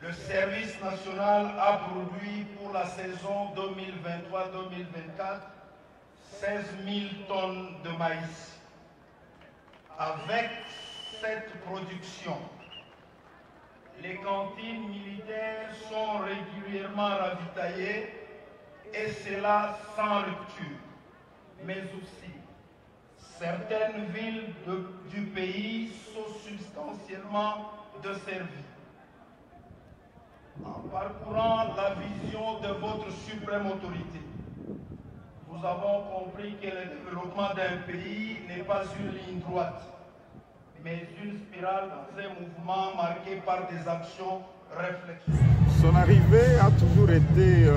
Le service national a produit pour la saison 2023-2024 16 000 tonnes de maïs. Avec cette production, les cantines militaires sont régulièrement ravitaillées et cela sans rupture. Mais aussi, certaines villes du pays sont substantiellement desservies. En parcourant la vision de votre suprême autorité, nous avons compris que le développement d'un pays n'est pas une ligne droite, mais une spirale dans un mouvement marqué par des actions réflexives. Son arrivée a toujours été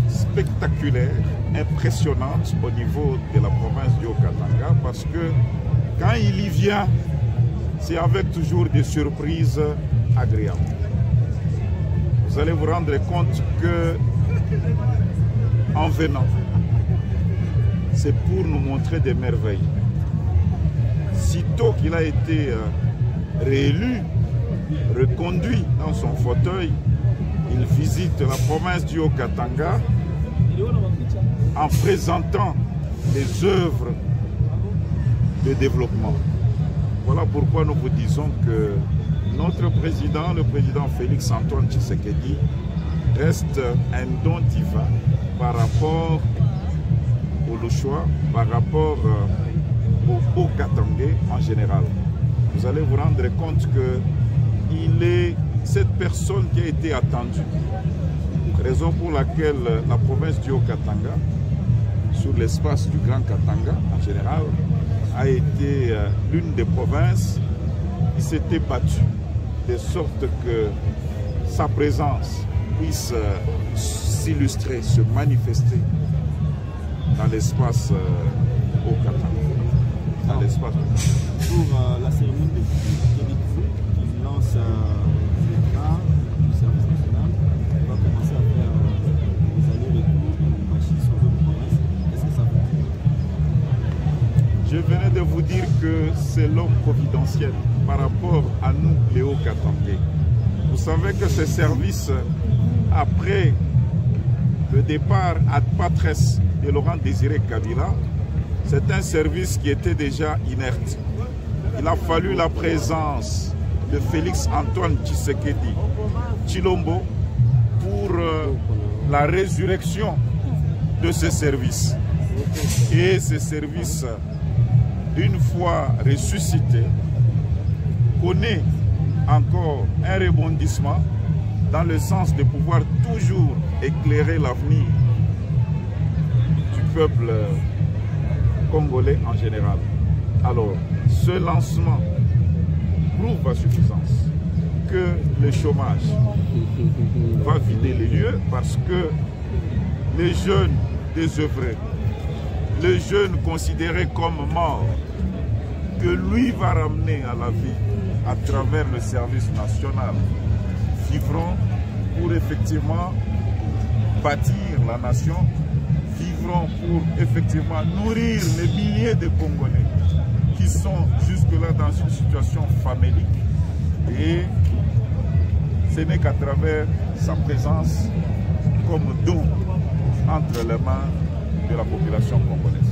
spectaculaire, impressionnante au niveau de la province du Haut-Katanga, parce que quand il y vient, c'est avec toujours des surprises agréables. Vous allez vous rendre compte que, en venant, c'est pour nous montrer des merveilles. Sitôt qu'il a été réélu, reconduit dans son fauteuil, il visite la province du Haut-Katanga en présentant les œuvres de développement. Voilà pourquoi nous vous disons que notre président, le président Félix Antoine Tshisekedi, reste un don divin par rapport au Louchois, par rapport au Haut-Katangais en général. Vous allez vous rendre compte qu'il est cette personne qui a été attendue. Raison pour laquelle la province du Haut-Katanga, sur l'espace du Grand Katanga en général, a été l'une des provinces il s'était battu de sorte que sa présence puisse s'illustrer, se manifester dans l'espace au Katanga. Dans l'espace. Pour la cérémonie de Kérit-Fou qui lance le train du service national, on va commencer à faire des allers-retours de machines sur d'autres provinces. Qu'est-ce que ça veut dire? Je venais de vous dire que c'est l'homme providentiel par rapport à nous, les Hauts-Katangais. Vous savez que ce service, après le départ à Patresse de Laurent Désiré Kabila, c'est un service qui était déjà inerte. Il a fallu la présence de Félix Antoine Tshisekedi Tshilombo pour la résurrection de ce service. Et ce service, une fois ressuscité, connaît encore un rebondissement dans le sens de pouvoir toujours éclairer l'avenir du peuple congolais en général. Alors, ce lancement prouve à suffisance que le chômage va vider les lieux parce que les jeunes désœuvrés, les jeunes considérés comme morts, que lui va ramener à la vie à travers le service national, vivront pour effectivement bâtir la nation, vivront pour effectivement nourrir les milliers de Congolais qui sont jusque-là dans une situation famélique. Et ce n'est qu'à travers sa présence comme don entre les mains de la population congolaise.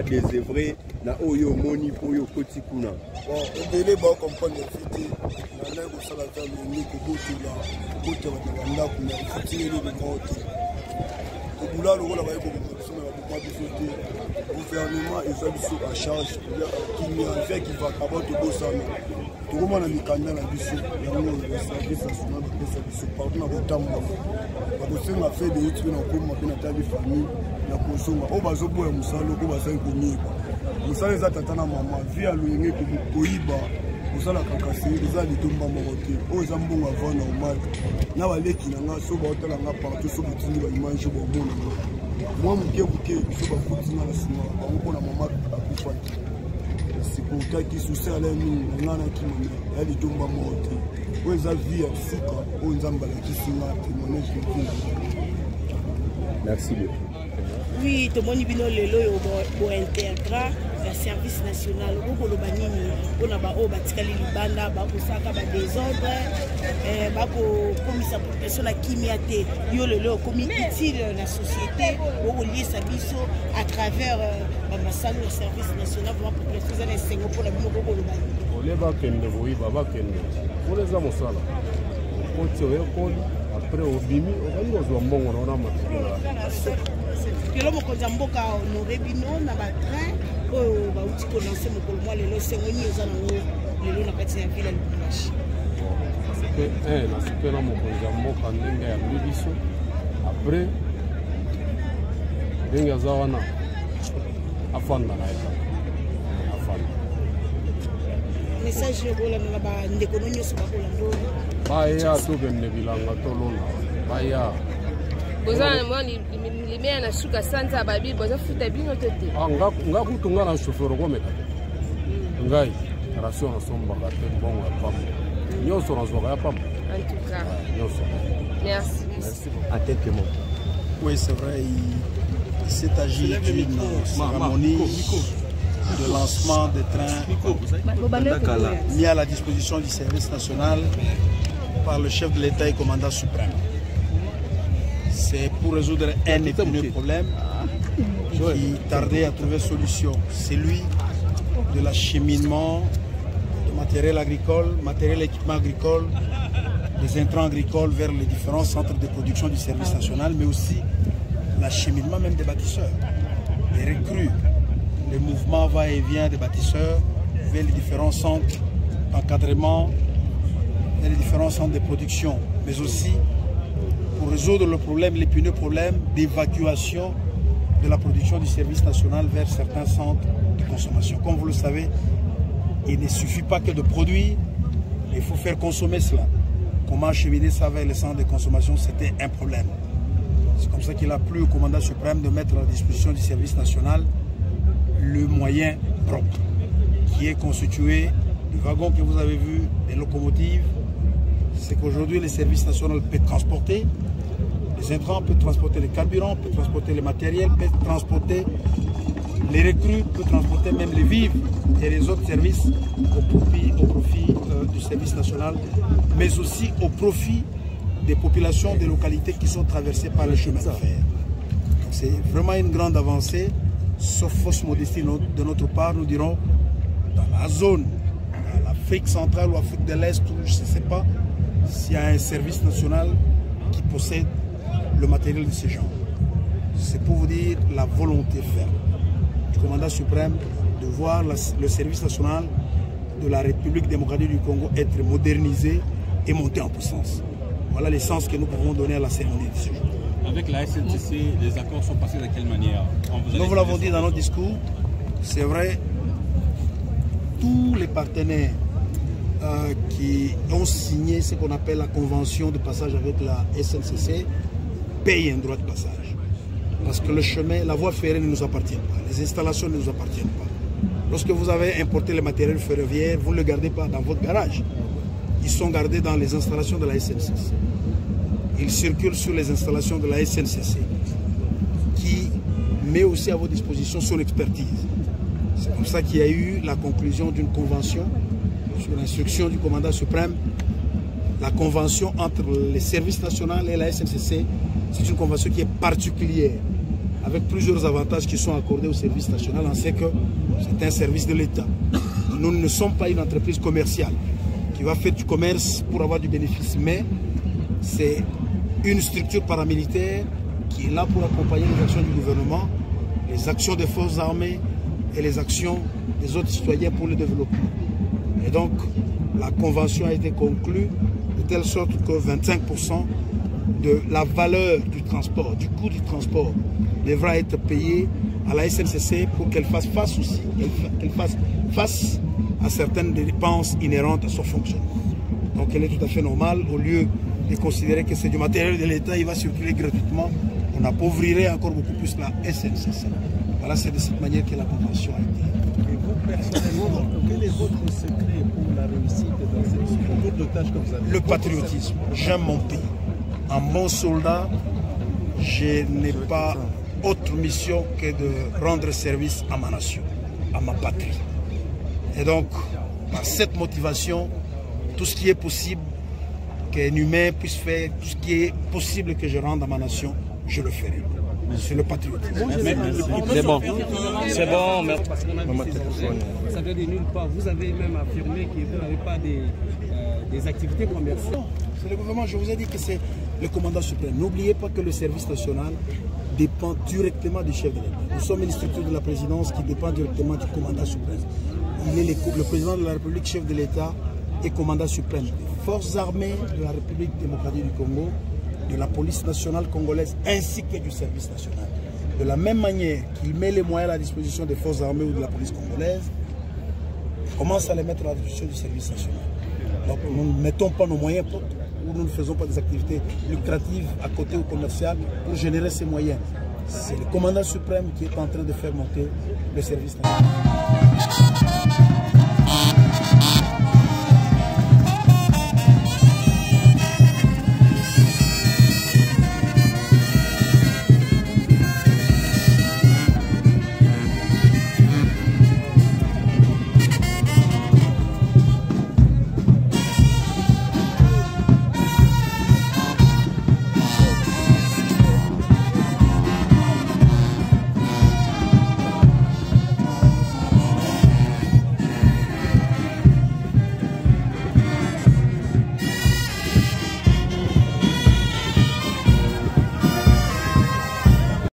désœuvré na oyo moni oyo koti kuna bon ebele ba comprendre fiti na na ko sala ta ni ko botula botula na ko na fiti ni de monte ko bula lo la ba ko so na ba ko bisote gouvernement et ça biso à charge qui n'y a fait qui va abattre to bosana to ko na mikanda na biso ya ngo le service national de biso pardon na botambo bakosenga fait de yetu na koma pe na tali famille na kosonga o bazoboya musalo ko basali komiba musalo eza tata na mama vie aluyenge koyiba musala kakasi eza litomba moko te o eza mbongo avant normal na baleki na nga so baotala nga partout so botindi baimage bomona moi moke so bakutinga na nsima bango mpona mama akufa te sikokaki susala mingi na nga na kimana ya litomba moko te oyo eza vie ya sika oyo nzambe alakisi nga témoignage de vie. Merci bien. Oui, tomoni bino lelo bo intégra le service national ko lo banini ona ba o batikali libanda ba ko saka ba désordre ba ko komisa population la kimia te yo lelo komi utile la société o liesa biso à travers ba masalo le service national pour la population za sengo pour la bino ko lo banini ole ba kende boyi baba kende pour les amosala ko tsoyo ko après au bimi o ba ngozwa mbongo na matikala kilo mokonzi mboka honoré bino na ba train oyo bauti kolanse mokolo mwa lelo sengoni eza nango lelo na kati ya ville ya Lubumbashi nasepela mokonzi ya mboka ndenge ya biso après ndenge aza wana afanda na eta afanda message okolanda na bandeko no nyonso bakolanda baya tokende bilanga tolona baya bozana mwani limea na shuka sanza babi boza futa bino tete nga kutunga na chauffeur ko meka ngai ration na somba ka te mbongo ya pam nyoso na zoka ya pam en tout cas nyoso merci à quelques mots. Oui, c'est vrai, il s'est agi d'une cérémonie de lancement de trains mis à la disposition du service national par le chef de l'État et commandant suprême. C'est pour résoudre un épineux problème qui tardait à trouver solution. C'est celui de l'acheminement de matériel agricole, matériel équipement agricole, des intrants agricoles vers les différents centres de production du service national, mais aussi l'acheminement même des bâtisseurs, les recrues, les mouvements va-et-vient des bâtisseurs vers les différents centres d'encadrement et les différents centres de production, mais aussi pour résoudre le problème, l'épineux problème d'évacuation de la production du service national vers certains centres de consommation. Comme vous le savez, il ne suffit pas que de produire, il faut faire consommer cela. Comment acheminer ça vers les centres de consommation, c'était un problème. C'est comme ça qu'il a plu au commandant suprême de mettre à la disposition du service national le moyen propre, qui est constitué du wagon que vous avez vu, des locomotives. C'est qu'aujourd'hui, le service national peut transporter les intrants, peut transporter les carburants, peut transporter les matériels, peut transporter les recrues, peut transporter même les vivres et les autres services au profit du service national, mais aussi au profit des populations des localités qui sont traversées par le chemin de fer. C'est vraiment une grande avancée, sauf fausse modestie de notre part, nous dirons, dans la zone, dans l'Afrique centrale ou Afrique de l'Est, je ne sais pas s'il y a un service national qui possède le matériel de ce genre. C'est pour vous dire la volonté ferme du commandant suprême de voir le service national de la République démocratique du Congo être modernisé et monter en puissance. Voilà l'essence que nous pouvons donner à la cérémonie de ce jour. Avec la SNCC, les accords sont passés de quelle manière? Nous vous l'avons dit dans notre discours, c'est vrai, tous les partenaires qui ont signé ce qu'on appelle la convention de passage avec la SNCC payent un droit de passage. Parce que le chemin, la voie ferrée ne nous appartient pas, les installations ne nous appartiennent pas. Lorsque vous avez importé les matériels ferroviaires, vous ne les gardez pas dans votre garage. Ils sont gardés dans les installations de la SNCC. Ils circulent sur les installations de la SNCC, qui met aussi à votre disposition son expertise. C'est comme ça qu'il y a eu la conclusion d'une convention sur l'instruction du commandant suprême. La convention entre les services nationaux et la SNCC, c'est une convention qui est particulière, avec plusieurs avantages qui sont accordés au service national. On sait que c'est un service de l'État. Nous ne sommes pas une entreprise commerciale qui va faire du commerce pour avoir du bénéfice, mais c'est une structure paramilitaire qui est là pour accompagner les actions du gouvernement, les actions des forces armées et les actions des autres citoyens pour le développement. Et donc, la convention a été conclue de telle sorte que 25% de la valeur du transport, du coût du transport, devra être payé à la SNCC pour qu'elle fasse face aussi, qu'elle fasse face à certaines dépenses inhérentes à son fonctionnement. Donc elle est tout à fait normale, au lieu de considérer que c'est du matériel de l'État, il va circuler gratuitement, on appauvrirait encore beaucoup plus la SNCC. Voilà, c'est de cette manière que la convention a été. Et vous, personnellement, quel est votre secret pour la réussite dans ce tour de tâche que vous avez? Le patriotisme. J'aime mon pays. En bon soldat, je n'ai pas autre mission que de rendre service à ma nation, à ma patrie. Et donc, par cette motivation, tout ce qui est possible qu'un humain puisse faire, tout ce qui est possible que je rende à ma nation, je le ferai. C'est le patriotisme. C'est bon. C'est bon. Ça vient de nulle part. Vous avez même affirmé que vous n'avez pas des activités commerciales. C'est le gouvernement, je vous ai dit que c'est le commandant suprême. N'oubliez pas que le service national dépend directement du chef de l'État. Nous sommes une structure de la présidence qui dépend directement du commandant suprême. Il est le président de la République, chef de l'État et commandant suprême des forces armées de la République démocratique du Congo, de la police nationale congolaise ainsi que du service national. De la même manière qu'il met les moyens à la disposition des forces armées ou de la police congolaise, il commence à les mettre à la disposition du service national. Donc nous ne mettons pas nos moyens ou nous ne faisons pas des activités lucratives à côté ou commerciales pour générer ces moyens. C'est le commandant suprême qui est en train de faire monter le service national.